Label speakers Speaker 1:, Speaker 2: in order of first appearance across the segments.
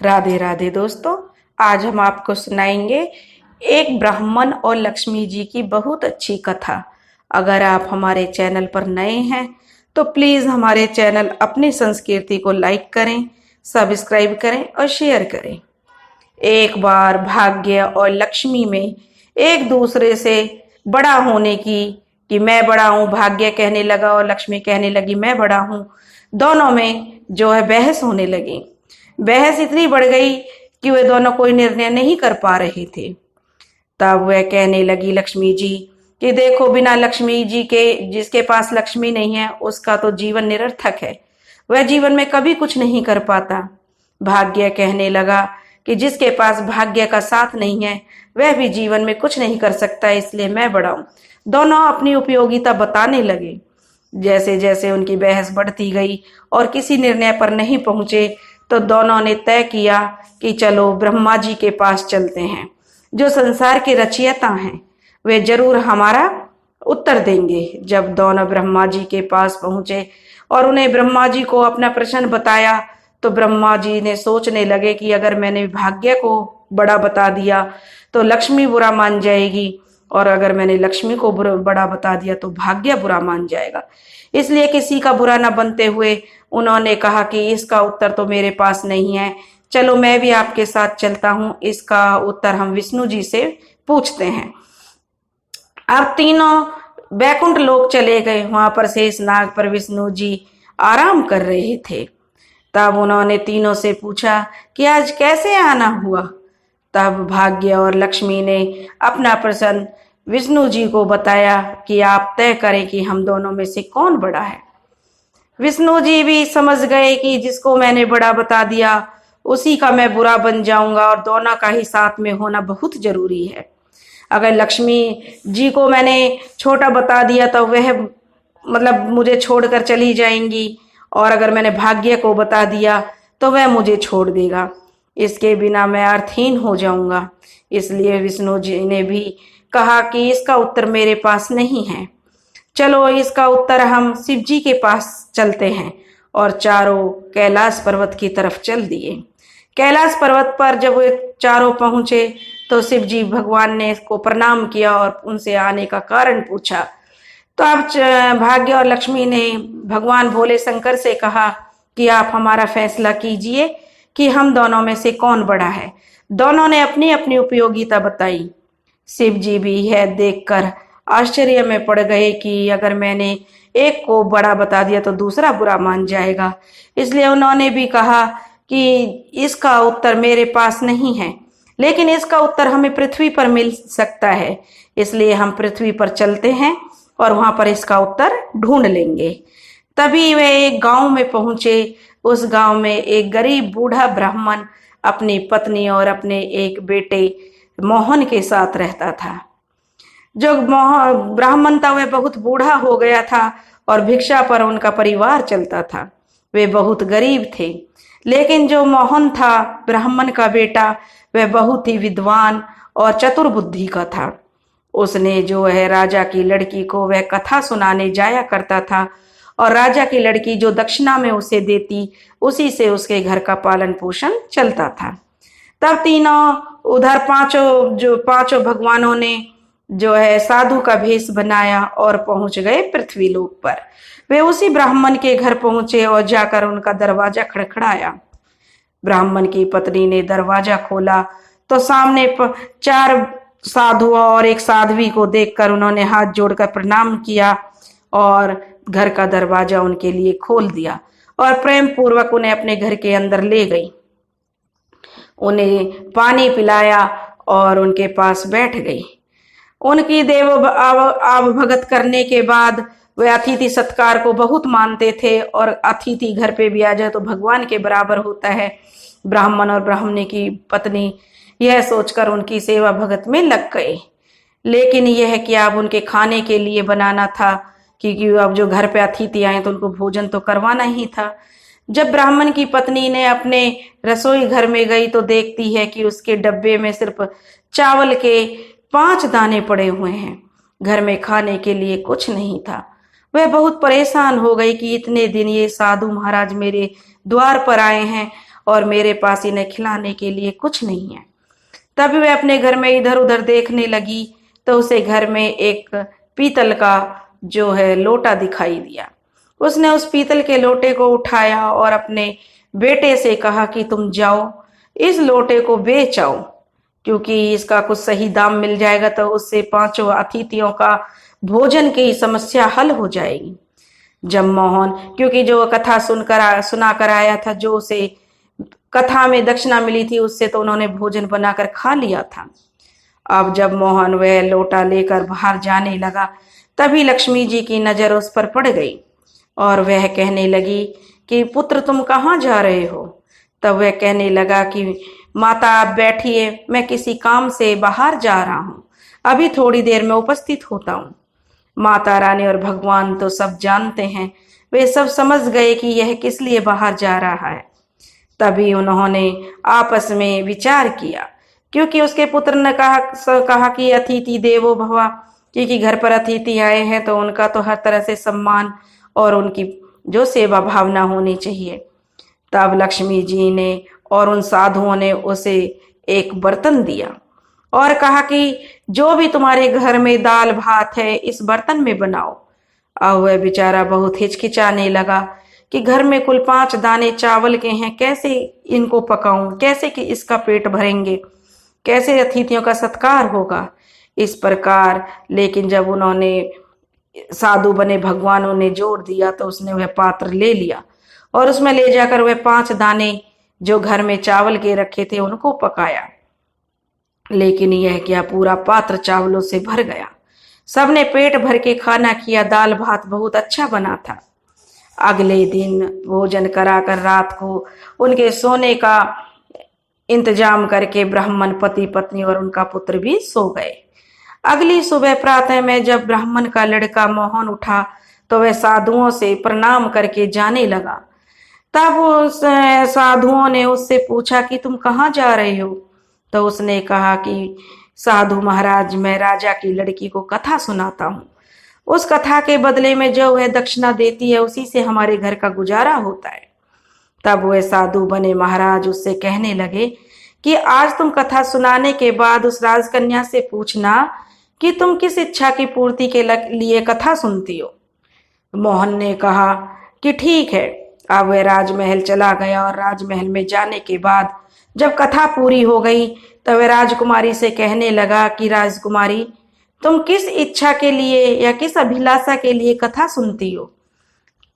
Speaker 1: राधे राधे दोस्तों। आज हम आपको सुनाएंगे एक ब्राह्मण और लक्ष्मी जी की बहुत अच्छी कथा। अगर आप हमारे चैनल पर नए हैं तो प्लीज हमारे चैनल अपनी संस्कृति को लाइक करें, सब्सक्राइब करें और शेयर करें। एक बार भाग्य और लक्ष्मी में एक दूसरे से बड़ा होने की कि मैं बड़ा हूं, भाग्य कहने लगा और लक्ष्मी कहने लगी मैं बड़ा हूं। दोनों में जो है बहस होने लगी। बहस इतनी बढ़ गई कि वे दोनों कोई निर्णय नहीं कर पा रहे थे। तब वह कहने लगी लक्ष्मी जी कि देखो, बिना लक्ष्मी जी के, जिसके पास लक्ष्मी नहीं है उसका तो जीवन निरर्थक है, वह जीवन में कभी कुछ नहीं कर पाता। भाग्य कहने लगा कि जिसके पास भाग्य का साथ नहीं है वह भी जीवन में कुछ नहीं कर सकता, इसलिए मैं बड़ा हूं। दोनों अपनी उपयोगिता बताने लगे। जैसे जैसे उनकी बहस बढ़ती गई और किसी निर्णय पर नहीं पहुंचे तो दोनों ने तय किया कि चलो ब्रह्मा जी के पास चलते हैं, जो संसार के रचयिता हैं। वे जरूर हमारा उत्तर देंगे। जब दोनों ब्रह्मा जी के पास पहुंचे और उन्हें ब्रह्मा जी को अपना प्रश्न बताया तो ब्रह्मा जी ने सोचने लगे कि अगर मैंने भाग्य को बड़ा बता दिया तो लक्ष्मी बुरा मान जाएगी, और अगर मैंने लक्ष्मी को बड़ा बता दिया तो भाग्य बुरा मान जाएगा। इसलिए किसी का बुरा न बनते हुए उन्होंने कहा कि इसका उत्तर तो मेरे पास नहीं है, चलो मैं भी आपके साथ चलता हूं, इसका उत्तर हम विष्णु जी से पूछते हैं। अब तीनों बैकुंठ लोक चले गए। वहां पर शेष नाग पर विष्णु जी आराम कर रहे थे। तब उन्होंने तीनों से पूछा कि आज कैसे आना हुआ। तब भाग्य और लक्ष्मी ने अपना प्रश्न विष्णु जी को बताया कि आप तय करें कि हम दोनों में से कौन बड़ा है। विष्णु जी भी समझ गए कि जिसको मैंने बड़ा बता दिया उसी का मैं बुरा बन जाऊंगा, और दोनों का ही साथ में होना बहुत जरूरी है। अगर लक्ष्मी जी को मैंने छोटा बता दिया तो वह मुझे छोड़कर चली जाएंगी, और अगर मैंने भाग्य को बता दिया तो वह मुझे छोड़ देगा। इसके बिना मैं अर्थहीन हो जाऊंगा। इसलिए विष्णु जी ने भी कहा कि इसका उत्तर मेरे पास नहीं है, चलो इसका उत्तर हम शिव जी के पास चलते हैं। और चारों कैलाश पर्वत की तरफ चल दिए। कैलाश पर्वत पर जब वे चारों पहुंचे तो शिव जी भगवान ने इसको प्रणाम किया और उनसे आने का कारण पूछा। तो अब भाग्य और लक्ष्मी ने भगवान भोले शंकर से कहा कि आप हमारा फैसला कीजिए कि हम दोनों में से कौन बड़ा है। दोनों ने अपनी अपनी उपयोगिता बताई। शिव जी भी यह देखकर आश्चर्य में पड़ गए कि अगर मैंने एक को बड़ा बता दिया तो दूसरा बुरा मान जाएगा। इसलिए उन्होंने भी कहा कि इसका उत्तर मेरे पास नहीं है, लेकिन इसका उत्तर हमें पृथ्वी पर मिल सकता है। इसलिए हम पृथ्वी पर चलते हैं और वहां पर इसका उत्तर ढूंढ लेंगे। तभी वे एक गांव में पहुंचे। उस गांव में एक गरीब बूढ़ा ब्राह्मण अपनी पत्नी और अपने एक बेटे मोहन के साथ रहता था। जो ब्राह्मण था वह बहुत बूढ़ा हो गया था और भिक्षा पर उनका परिवार चलता था। वे बहुत गरीब थे। लेकिन जो मोहन था, ब्राह्मण का बेटा, वह बहुत ही विद्वान और चतुर बुद्धि का था। उसने जो है राजा की लड़की को वह कथा सुनाने जाया करता था, और राजा की लड़की जो दक्षिणा में उसे देती उसी से उसके घर का पालन पोषण चलता था। तब तीनों उधर पांचों भगवानों ने जो है साधु का भेष बनाया और पहुंच गए पृथ्वी लोक पर। वे उसी ब्राह्मण के घर पहुंचे और जाकर उनका दरवाजा खड़खड़ाया। ब्राह्मण की पत्नी ने दरवाजा खोला तो सामने चार साधुओं और एक साध्वी को देखकर उन्होंने हाथ जोड़कर प्रणाम किया और घर का दरवाजा उनके लिए खोल दिया और प्रेम पूर्वक उन्हें अपने घर के अंदर ले गई। उन्हें पानी पिलाया और उनके पास बैठ गई। उनकी देव भगत करने के बाद वे अतिथि सत्कार को बहुत मानते थे, और अतिथि घर पे भी आ जाए तो भगवान के बराबर होता है। ब्राह्मण और ब्राह्मणी की पत्नी यह सोचकर उनकी सेवा भगत में लग गए। लेकिन यह कि अब उनके खाने के लिए बनाना था, क्योंकि अब जो घर पे अतिथि आए तो उनको भोजन तो करवाना ही था। जब ब्राह्मण की पत्नी ने अपने रसोई घर में गई तो देखती है कि उसके डब्बे में सिर्फ चावल के 5 दाने पड़े हुए हैं। घर में खाने के लिए कुछ नहीं था। वह बहुत परेशान हो गई कि इतने दिन ये साधु महाराज मेरे द्वार पर आए हैं और मेरे पास इन्हें खिलाने के लिए कुछ नहीं है। तभी वह अपने घर में इधर उधर देखने लगी तो उसे घर में एक पीतल का जो है लोटा दिखाई दिया। उसने उस पीतल के लोटे को उठाया और अपने बेटे से कहा कि तुम जाओ इस लोटे को बेच आओ, क्योंकि इसका कुछ सही दाम मिल जाएगा तो उससे 5 अतिथियों का भोजन की समस्या हल हो जाएगी। जब मोहन, क्योंकि जो कथा सुना कर आया था, जो उसे कथा में दक्षिणा मिली थी उससे तो उन्होंने भोजन बनाकर खा लिया था। अब जब मोहन वह लोटा लेकर बाहर जाने लगा तभी लक्ष्मी जी की नजर उस पर पड़ गई और वह कहने लगी कि पुत्र तुम कहाँ जा रहे हो। तब वह कहने लगा कि माता आप बैठिए, मैं किसी काम से बाहर जा रहा हूँ, अभी थोड़ी देर में उपस्थित होता हूँ। माता रानी और भगवान तो सब जानते हैं, वे सब समझ गए कि यह किस लिए बाहर जा रहा है। तभी उन्होंने आपस में विचार किया, क्योंकि उसके पुत्र ने कहा कि अतिथि देवो भव, क्योंकि घर पर अतिथि आए हैं तो उनका तो हर तरह से सम्मान और उनकी जो सेवा भावना होनी चाहिए। तब लक्ष्मी जी ने और उन साधुओं ने उसे एक बर्तन दिया और कहा कि जो भी तुम्हारे घर में दाल भात है इस बर्तन में बनाओ। अब वह बेचारा बहुत हिचकिचाने लगा कि घर में कुल 5 दाने चावल के हैं, कैसे इनको पकाऊं, कैसे कि इसका पेट भरेंगे, कैसे अतिथियों का सत्कार होगा इस प्रकार। लेकिन जब उन्होंने साधु बने भगवानों ने जोर दिया तो उसने वह पात्र ले लिया और उसमें ले जाकर वह 5 दाने जो घर में चावल के रखे थे उनको पकाया। लेकिन यह क्या, पूरा पात्र चावलों से भर गया। सबने पेट भर के खाना किया, दाल भात बहुत अच्छा बना था। अगले दिन भोजन कराकर रात को उनके सोने का इंतजाम करके ब्राह्मण पति पत्नी और उनका पुत्र भी सो गए। अगली सुबह प्रातः में जब ब्राह्मण का लड़का मोहन उठा तो वह साधुओं से प्रणाम करके जाने लगा। तब उस साधुओं ने उससे पूछा कि तुम कहाँ जा रहे हो। तो उसने कहा कि साधु महाराज, मैं राजा की लड़की को कथा सुनाता हूँ, उस कथा के बदले में जो वह दक्षिणा देती है उसी से हमारे घर का गुजारा होता है। तब वह साधु बने महाराज उससे कहने लगे कि आज तुम कथा सुनाने के बाद उस राजकन्या से पूछना कि तुम किस इच्छा की पूर्ति के लिए कथा सुनती हो। मोहन ने कहा कि ठीक है। अब वह राजमहल चला गया और राजमहल में जाने के बाद जब कथा पूरी हो गई तब वह राजकुमारी से कहने लगा कि राजकुमारी, तुम किस इच्छा के लिए या किस अभिलाषा के लिए कथा सुनती हो।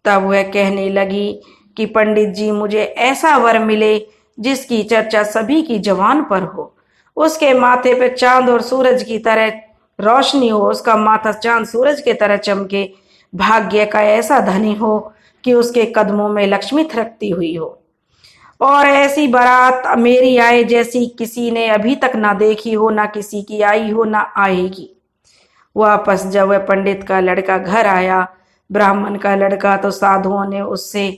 Speaker 1: तब वह कहने लगी कि पंडित जी, मुझे ऐसा वर मिले जिसकी चर्चा सभी की जबान पर हो, उसके माथे पे चांद और सूरज की तरह रोशनी हो, उसका माथा चांद सूरज की तरह चमके, भाग्य का ऐसा धनी हो कि उसके कदमों में लक्ष्मी थरकती हुई हो, और ऐसी बारात मेरी आए जैसी किसी ने अभी तक ना देखी हो, ना किसी की आई हो, ना आएगी। वापस जब वह पंडित का लड़का घर आया, ब्राह्मण का लड़का, तो साधुओं ने उससे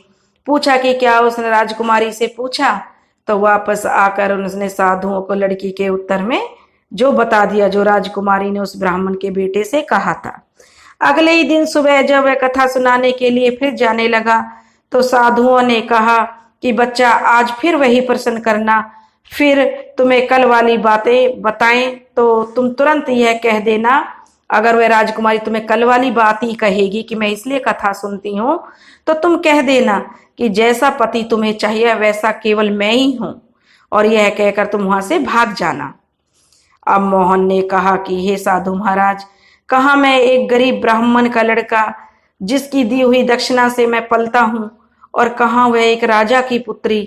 Speaker 1: पूछा कि क्या उसने राजकुमारी से पूछा। तो वापस आकर उसने साधुओं को लड़की के उत्तर में जो बता दिया जो राजकुमारी ने उस ब्राह्मण के बेटे से कहा था। अगले ही दिन सुबह जब वह कथा सुनाने के लिए फिर जाने लगा तो साधुओं ने कहा कि बच्चा, आज फिर वही प्रश्न करना, फिर तुम्हें कल वाली बातें बताएं तो तुम तुरंत यह कह देना। अगर वह राजकुमारी तुम्हें कल वाली बात ही कहेगी कि मैं इसलिए कथा सुनती हूँ, तो तुम कह देना कि जैसा पति तुम्हें चाहिए वैसा केवल मैं ही हूं, और यह कहकर तुम वहां से भाग जाना। अब मोहन ने कहा कि हे साधु महाराज, कहाँ मैं एक गरीब ब्राह्मण का लड़का जिसकी दी हुई दक्षिणा से मैं पलता हूँ, और कहाँ वह एक राजा की पुत्री।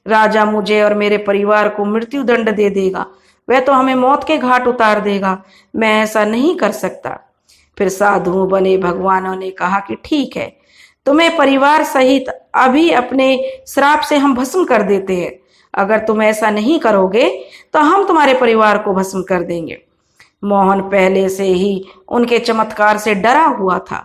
Speaker 1: राजा मुझे और मेरे परिवार को मृत्यु दंड दे देगा, वह तो हमें मौत के घाट उतार देगा, मैं ऐसा नहीं कर सकता। फिर साधु बने भगवानों ने कहा कि ठीक है, तुम्हें परिवार सहित अभी अपने श्राप से हम भस्म कर देते हैं। अगर तुम ऐसा नहीं करोगे तो हम तुम्हारे परिवार को भस्म कर देंगे। मोहन पहले से ही उनके चमत्कार से डरा हुआ था,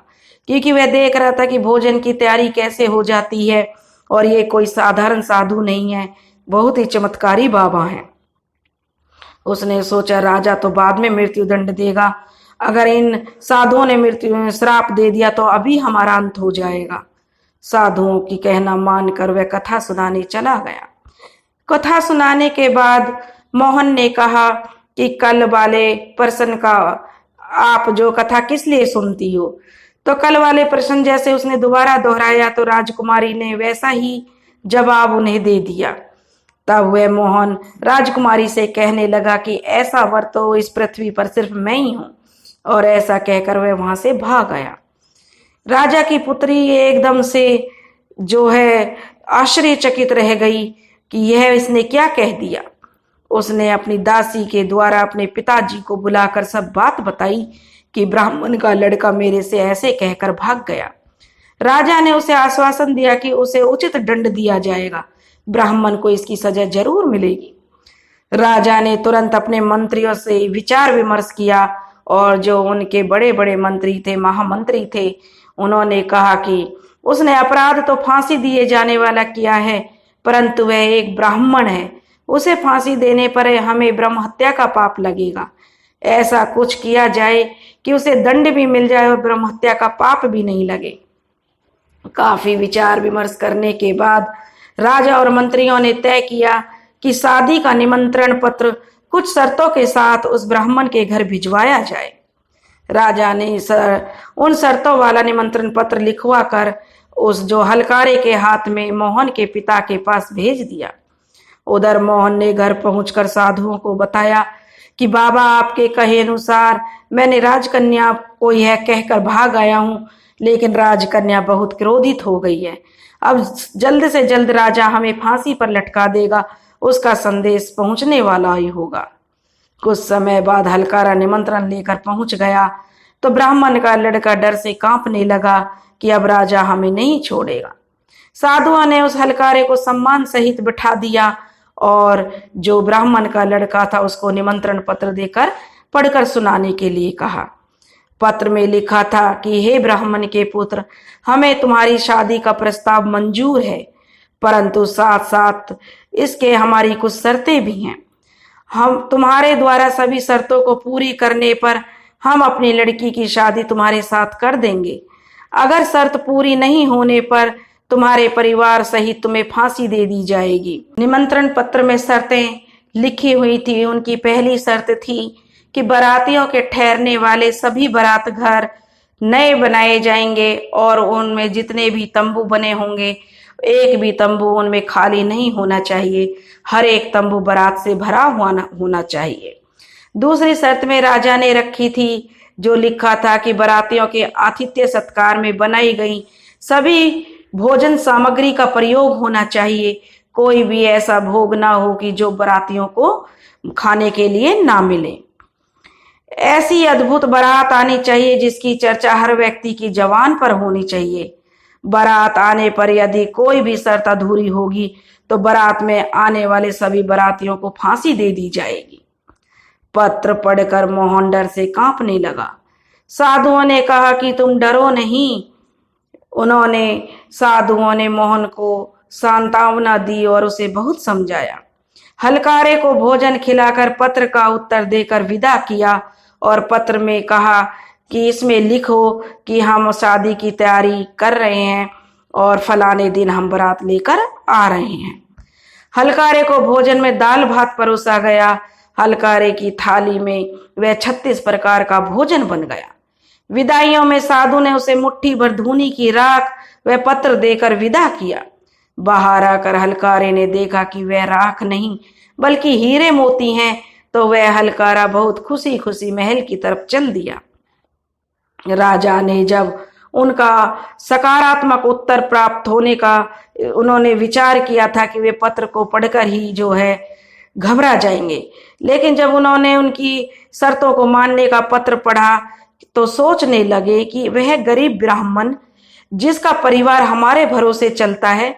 Speaker 1: क्योंकि वह देख रहा था कि भोजन की तैयारी कैसे हो जाती है, और ये कोई साधारण साधु नहीं है, बहुत ही चमत्कारी बाबा हैं। उसने सोचा राजा तो बाद में मृत्यु दंड देगा, अगर इन साधुओं ने मृत्यु श्राप दे दिया तो अभी हमारा अंत हो जाएगा। साधुओं की कहना मानकर वह कथा सुनाने चला गया। कथा सुनाने के बाद मोहन ने कहा कि कल वाले प्रश्न का आप जो कथा किस लिए सुनती हो? तो कल वाले प्रश्न जैसे उसने दोबारा दोहराया तो राजकुमारी ने वैसा ही जवाब उन्हें दे दिया। तब वह मोहन राजकुमारी से कहने लगा कि ऐसा वर तो इस पृथ्वी पर सिर्फ मैं ही हूं, और ऐसा कहकर वह वहां से भाग गया। राजा की पुत्री एकदम से जो है आश्चर्यचकित रह गई कि यह इसने क्या कह दिया। उसने अपनी दासी के द्वारा अपने पिताजी को बुलाकर सब बात बताई कि ब्राह्मण का लड़का मेरे से ऐसे कहकर भाग गया। राजा ने उसे आश्वासन दिया कि उसे उचित दंड दिया जाएगा, ब्राह्मण को इसकी सजा जरूर मिलेगी। राजा ने तुरंत अपने मंत्रियों से विचार विमर्श किया और जो उनके बड़े बड़े मंत्री थे, महामंत्री थे, उन्होंने कहा कि उसने अपराध तो फांसी दिए जाने वाला किया है, परंतु वह एक ब्राह्मण है, उसे फांसी देने पर हमें ब्रह्म हत्या का पाप लगेगा। ऐसा कुछ किया जाए कि उसे दंड भी मिल जाए और ब्रह्म हत्या का पाप भी नहीं लगे। काफी विचार विमर्श करने के बाद राजा और मंत्रियों ने तय किया कि शादी का निमंत्रण पत्र कुछ शर्तों के साथ उस ब्राह्मण के घर भिजवाया जाए। राजा ने उन शर्तों वाला निमंत्रण पत्र लिखवा कर उस जो हलकारे के हाथ में मोहन के पिता के पास भेज दिया। उधर मोहन ने घर पहुंचकर साधुओं को बताया कि बाबा, आपके कहे अनुसार मैंने राजकन्या को यह कहकर भाग आया हूं, लेकिन राजकन्या बहुत क्रोधित हो गई है। अब जल्द से जल्द राजा हमें फांसी पर लटका देगा, उसका संदेश पहुंचने वाला ही होगा। कुछ समय बाद हलकारा निमंत्रण लेकर पहुंच गया तो ब्राह्मण का लड़का डर से कांपने लगा कि अब राजा हमें नहीं छोड़ेगा। साधुओं ने उस हलकारे को सम्मान सहित बिठा दिया और जो ब्राह्मण का लड़का था उसको निमंत्रण पत्र देकर पढ़कर सुनाने के लिए कहा। पत्र में लिखा था कि हे ब्राह्मण के पुत्र, हमें तुम्हारी शादी का प्रस्ताव मंजूर है, परंतु साथ साथ इसके हमारी कुछ शर्तें भी हैं। हम तुम्हारे द्वारा सभी शर्तों को पूरी करने पर हम अपनी लड़की की शादी तुम्हारे साथ कर देंगे। अगर शर्त पूरी नहीं होने पर तुम्हारे परिवार सहित तुम्हें फांसी दे दी जाएगी। निमंत्रण पत्र में शर्तें लिखी हुई थी। उनकी पहली शर्त थी कि बारातियों के ठहरने वाले सभी बारात घर नए बनाए जाएंगे और उनमें जितने भी तंबू बने होंगे, एक भी तंबू उनमें खाली नहीं होना चाहिए। हर एक तंबू बारात से भरा हुआ होना चाहिए। दूसरी शर्त में राजा ने रखी थी, जो लिखा था कि बारातियों के आतिथ्य सत्कार में बनाई गई सभी भोजन सामग्री का प्रयोग होना चाहिए। कोई भी ऐसा भोग ना हो कि जो बारातियों को खाने के लिए ना मिले। ऐसी अद्भुत बारात आनी चाहिए जिसकी चर्चा हर व्यक्ति की जबान पर होनी चाहिए। बारात आने पर यदि कोई भी शर्त अधूरी होगी तो बारात में आने वाले सभी बारातियों को फांसी दे दी जाएगी। पत्र पढ़कर मोहन डर से कांपने लगा। साधुओं ने कहा कि तुम डरो नहीं। साधुओं ने मोहन को सांत्वना दी और उसे बहुत समझाया। हलकारे को भोजन खिलाकर पत्र का उत्तर देकर विदा किया और पत्र में कहा कि इसमें लिखो कि हम शादी की तैयारी कर रहे हैं और फलाने दिन हम बारात लेकर आ रहे हैं। हलकारे को भोजन में दाल भात परोसा गया। हलकारे की थाली में वह 36 प्रकार का भोजन बन गया। विदाइयों में साधु ने उसे मुट्ठी भर धूनी की राख वह पत्र देकर विदा किया। बाहर आकर हलकारे ने देखा कि वह राख नहीं बल्कि हीरे मोती हैं, तो वह हलकारा बहुत खुशी खुशी महल की तरफ चल दिया। राजा ने जब उनका सकारात्मक उत्तर प्राप्त होने का उन्होंने विचार किया था कि वे पत्र को पढ़कर ही जो है घबरा जाएंगे, लेकिन जब उन्होंने उनकी शर्तों को मानने का पत्र पढ़ा तो सोचने लगे कि वह गरीब ब्राह्मण जिसका परिवार हमारे भरोसे चलता है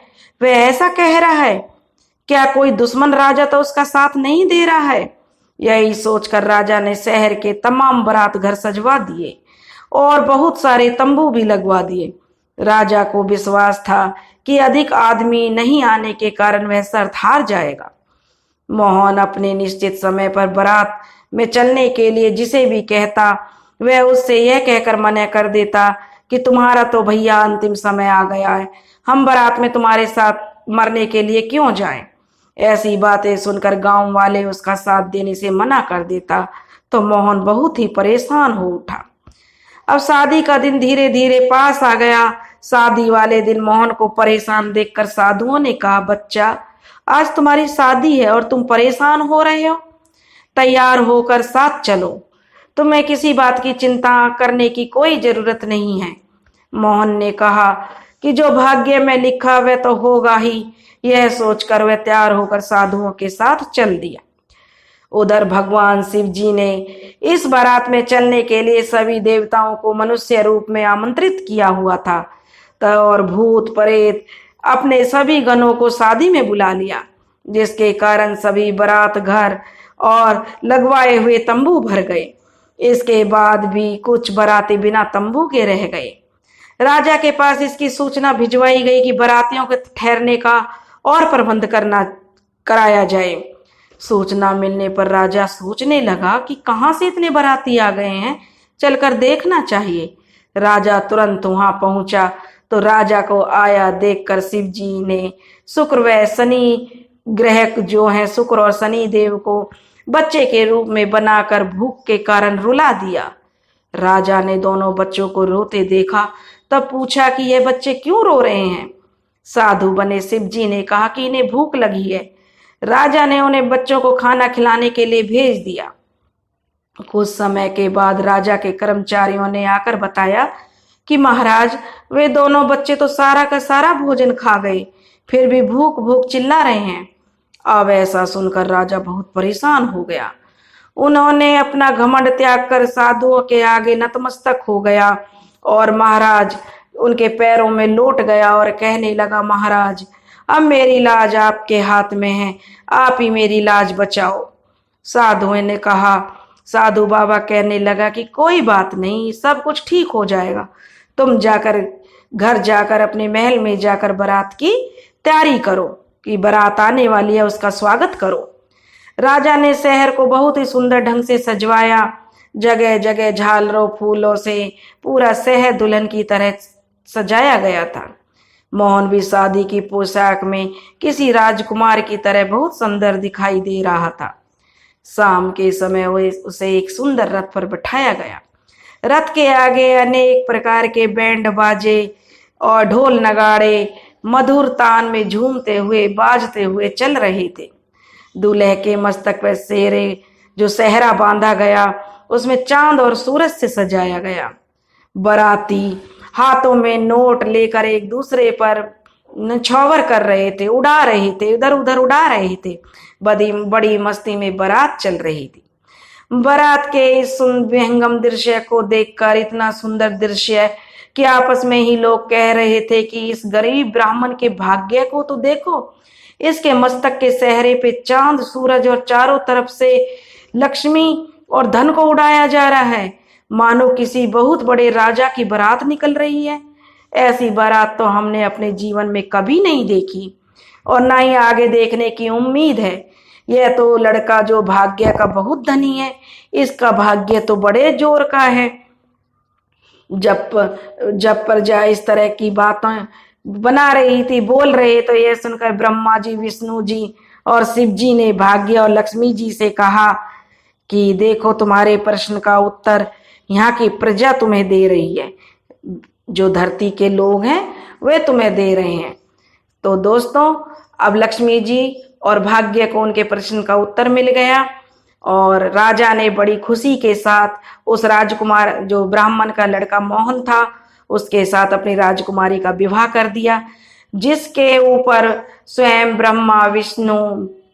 Speaker 1: वह ऐसा कह रहा है, क्या कोई दुश्मन राजा तो उसका साथ नहीं दे रहा है। यही सोचकर राजा ने शहर के तमाम बारात घर सजवा दिए और बहुत सारे तंबू भी लगवा दिए। राजा को विश्वास था कि अधिक आदमी नहीं आने के कारण वह शर्त हार जाएगा। मोहन अपने निश्चित समय पर बारात में चलने के लिए जिसे भी कहता वह उससे यह कहकर मना कर देता कि तुम्हारा तो भैया अंतिम समय आ गया है, हम बारात में तुम्हारे साथ मरने के लिए क्यों जाएं। ऐसी बातें सुनकर गांव वाले उसका साथ देने से मना कर देता तो मोहन बहुत ही परेशान हो उठा। अब शादी का दिन धीरे धीरे पास आ गया। शादी वाले दिन मोहन को परेशान देखकर साधुओं ने कहा, बच्चा, आज तुम्हारी शादी है और तुम परेशान हो रहे हो। तैयार होकर साथ चलो। तुम्हें किसी बात की चिंता करने की कोई जरूरत नहीं है। मोहन ने कहा कि जो भाग्य में लिखा वह तो होगा ही। यह सोचकर वह तैयार होकर साधुओं के साथ चल दिया। उधर भगवान शिव जी ने इस बारात में चलने के लिए सभी देवताओं को मनुष्य रूप में आमंत्रित किया हुआ था और भूत प्रेत अपने सभी गणों को शादी में बुला लिया, जिसके कारण सभी बारात घर और लगवाए हुए तंबू भर गए। इसके बाद भी कुछ बाराती बिना तंबू के रह गए। राजा के पास इसकी सूचना भिजवाई गई कि बारातियों के ठहरने का और प्रबंध कराया जाए। सूचना मिलने पर राजा सोचने लगा कि कहां से इतने बाराती आ गए हैं, चलकर देखना चाहिए। राजा तुरंत वहां पहुंचा तो राजा को आया देखकर शिव जी ने शुक्र व शनि ग्रह जो हैं शुक्र और शनि देव को बच्चे के रूप में बनाकर भूख के कारण रुला दिया। राजा ने दोनों बच्चों को रोते देखा तब पूछा कि ये बच्चे क्यों रो रहे हैं। साधु बने शिव जी ने कहा कि इन्हें भूख लगी है। राजा ने उन्हें बच्चों को खाना खिलाने के लिए भेज दिया। कुछ समय के बाद राजा के कर्मचारियों ने आकर बताया कि महाराज, वे दोनों बच्चे तो सारा का सारा भोजन खा गए, फिर भी भूख भूख चिल्ला रहे हैं। अब ऐसा सुनकर राजा बहुत परेशान हो गया। उन्होंने अपना घमंड त्याग कर साधुओं के आगे नतमस्तक हो गया और महाराज उनके पैरों में लौट गया और कहने लगा, महाराज, अब मेरी लाज आपके हाथ में है, आप ही मेरी लाज बचाओ। साधुओं ने कहा, साधु बाबा कहने लगा कि कोई बात नहीं, सब कुछ ठीक हो जाएगा। तुम घर जाकर अपने महल में जाकर बारात की तैयारी करो कि बारात आने वाली है, उसका स्वागत करो। राजा ने शहर को बहुत ही सुंदर ढंग से सजवाया। जगह जगह झालरों फूलों से पूरा शहर दुल्हन की तरह सजाया गया था। मोहन भी शादी की पोशाक में किसी राजकुमार की तरह बहुत सुंदर दिखाई दे रहा था। शाम के समय उसे एक सुंदर रथ पर बिठाया गया। रथ के आगे अनेक प्रकार के बैंड बाजे और ढोल नगाड़े मधुर तान में झूमते हुए बाजते हुए चल रहे थे। दूल्हे के मस्तक पर सेहरे जो सेहरा बांधा गया, उसमें चांद और सूरज से सजाया गया। बाराती हाथों में नोट लेकर एक दूसरे पर न्यौछावर कर रहे थे, उड़ा रहे थे, इधर उधर उड़ा रहे थे। बड़ी मस्ती में बारात चल रही थी। बारात के इस विहंगम दृश्य को देखकर, इतना सुंदर दृश्य कि आपस में ही लोग कह रहे थे कि इस गरीब ब्राह्मण के भाग्य को तो देखो, इसके मस्तक के सेहरे पे चांद सूरज और चारों तरफ से लक्ष्मी और धन को उड़ाया जा रहा है, मानो किसी बहुत बड़े राजा की बारात निकल रही है। ऐसी बारात तो हमने अपने जीवन में कभी नहीं देखी और ना ही आगे देखने की उम्मीद है। यह तो लड़का जो भाग्य का बहुत धनी है, इसका भाग्य तो बड़े जोर का है। जब प्रजा इस तरह की बातें बना रही थी, बोल रहे, तो यह सुनकर ब्रह्मा जी, विष्णु जी और शिव जी ने भाग्य और लक्ष्मी जी से कहा कि देखो, तुम्हारे प्रश्न का उत्तर यहाँ की प्रजा तुम्हें दे रही है, जो धरती के लोग हैं वे तुम्हें दे रहे हैं। तो दोस्तों, अब लक्ष्मी जी और भाग्य को उनके प्रश्न का उत्तर मिल गया और राजा ने बड़ी खुशी के साथ उस राजकुमार, जो ब्राह्मण का लड़का मोहन था, उसके साथ अपनी राजकुमारी का विवाह कर दिया, जिसके ऊपर स्वयं ब्रह्मा, विष्णु,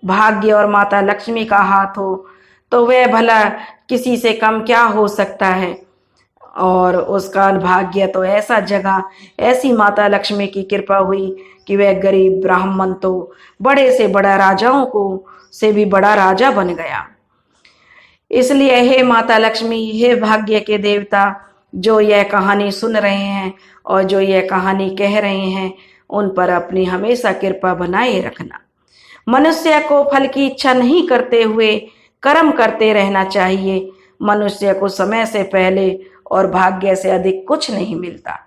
Speaker 1: भाग्य और माता लक्ष्मी का हाथ हो, तो वह भला किसी से कम क्या हो सकता है। और उसका भाग्य तो ऐसा जगह, ऐसी माता लक्ष्मी की कृपा हुई कि वह गरीब ब्राह्मण तो बड़े से बड़ा राजाओं को से भी बड़ा राजा बन गया। इसलिए हे माता लक्ष्मी, हे भाग्य के देवता, जो यह कहानी सुन रहे हैं और जो यह कहानी कह रहे हैं, उन पर अपनी हमेशा कृपा बनाए रखना। मनुष्य को फल की इच्छा नहीं करते हुए कर्म करते रहना चाहिए। मनुष्य को समय से पहले और भाग्य से अधिक कुछ नहीं मिलता।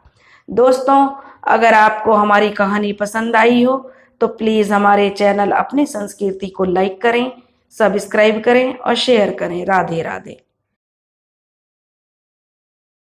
Speaker 1: दोस्तों, अगर आपको हमारी कहानी पसंद आई हो तो प्लीज़ हमारे चैनल अपनी संस्कृति को लाइक करें, सब्सक्राइब करें और शेयर करें। राधे राधे।